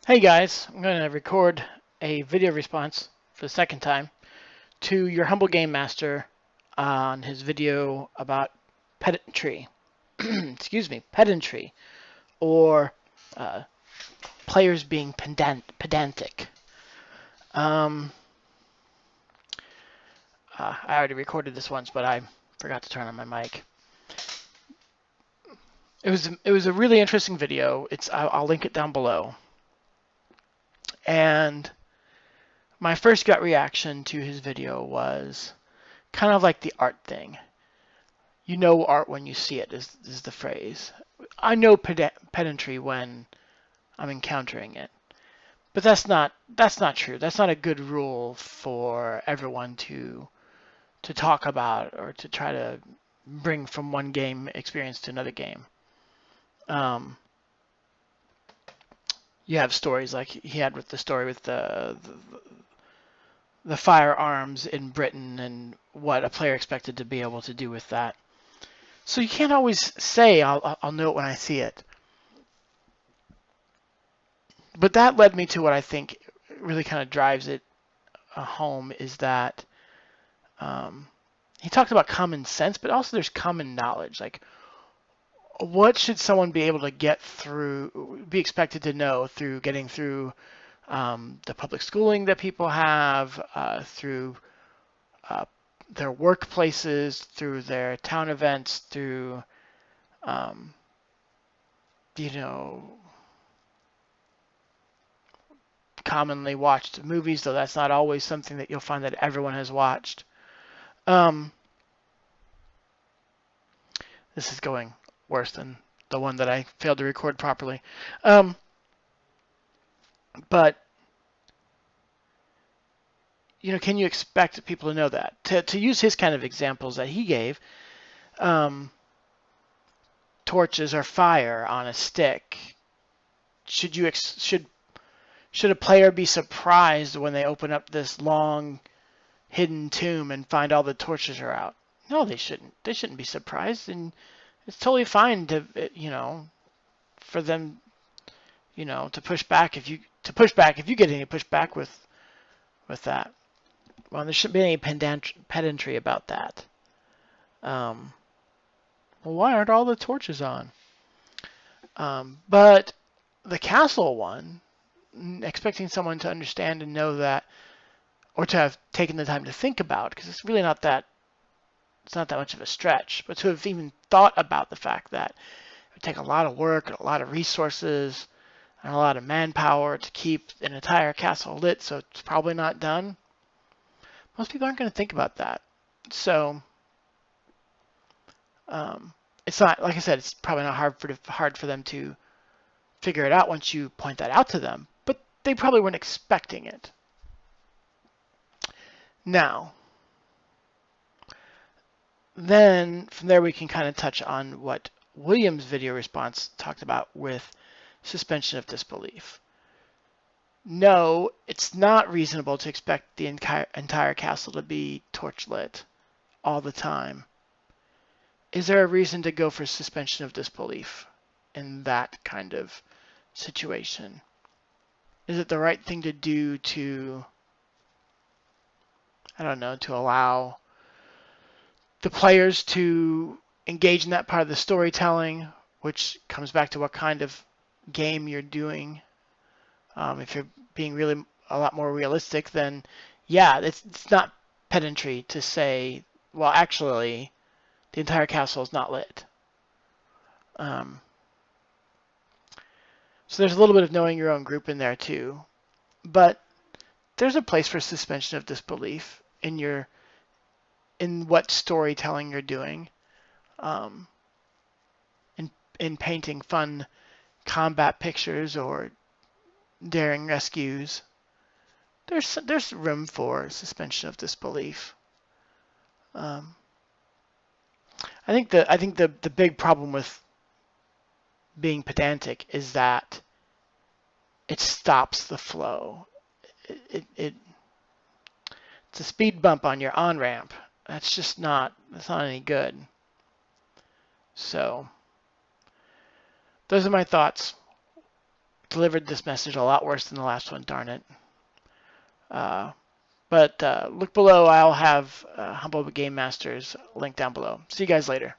Hey guys, I'm going to record a video response for the second time to your humble game master on his video about pedantry. Excuse me, pedantry, or uh, players being pedantic. Um, I already recorded this once, but I forgot to turn on my mic. It was a really interesting video. I'll link it down below. And my first gut reaction to his video was kind of like the art thing. You know art when you see it is the phrase. I know pedantry when I'm encountering it, but that's not true. That's not a good rule for everyone to talk about or to try to bring from one game experience to another game. Um, you have stories like he had with the story with the firearms in Britain and what a player expected to be able to do with that. So you can't always say I'll know it when I see it. But that led me to what I think really kind of drives it home is that he talked about common sense, but also there's common knowledge. Like, what should someone be able to get through, be expected to know through getting through the public schooling that people have, through uh, their workplaces, through their town events, through, um, you know, commonly watched movies, though that's not always something that you'll find that everyone has watched. Um, this is going worse than the one that I failed to record properly. But can you expect people to know that? To use his kind of examples that he gave, um, torches or fire on a stick. Should a player be surprised when they open up this long hidden tomb and find all the torches are out? No, they shouldn't. They shouldn't be surprised, and it's totally fine to for them to push back if you get any pushback with that. Well, there shouldn't be any pedantry about that. Well, why aren't all the torches on? But the castle one, expecting someone to understand and know that, or to have taken the time to think about, because it's not that much of a stretch, but to have even thought about the fact that it would take a lot of work and a lot of resources and a lot of manpower to keep an entire castle lit, so it's probably not done. Most people aren't going to think about that. So it's not, like I said, it's probably not hard for them to figure it out once you point that out to them, but they probably weren't expecting it. Now, then from there we can kind of touch on what William's video response talked about with suspension of disbelief. No, it's not reasonable to expect the entire castle to be torchlit all the time. Is there a reason to go for suspension of disbelief in that kind of situation? Is it the right thing to do to, I don't know, to allow the players to engage in that part of the storytelling, which comes back to what kind of game you're doing? If you're being really a lot more realistic, then yeah, it's not pedantry to say, well, actually, the entire castle is not lit. So there's a little bit of knowing your own group in there too, but there's a place for suspension of disbelief in what storytelling you're doing, in painting fun combat pictures or daring rescues. There's room for suspension of disbelief. I think the big problem with being pedantic is that it stops the flow. It's a speed bump on your on-ramp. That's not any good. So those are my thoughts. delivered this message a lot worse than the last one, darn it. But look below. I'll have Humble Game Master's link down below. See you guys later.